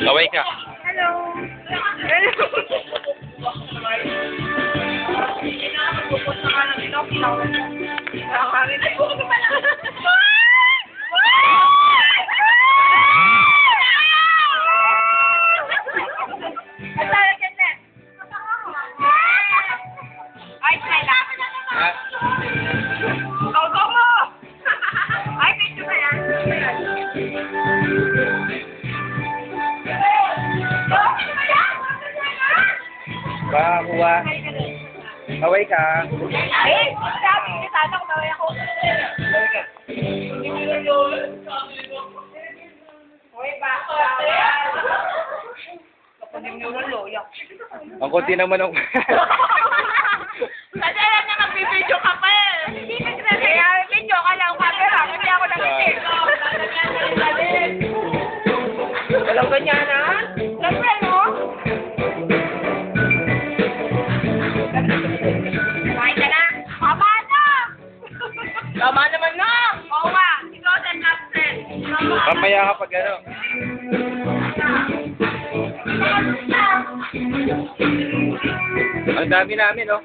Kaway ka. Hello. Kuha. Kaway ka. Eh, sabi niya sana kung naway ako. Hoy, baka. Kapag yung loyak. Ang konti naman ang... Kasi alam niya magbibidyo ka pa eh. Hindi ka sinabi. Kaya video ka lang camera. Hindi ako nakitin. Walang ganyanan. Siyempre, no? Kumain ka na? Tama na! Tama naman na! Oo nga. Ikaw din absent. Mamaya ka pag ano. Ang dami namin, oh.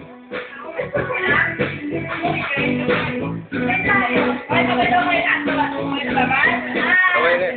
Kaway na.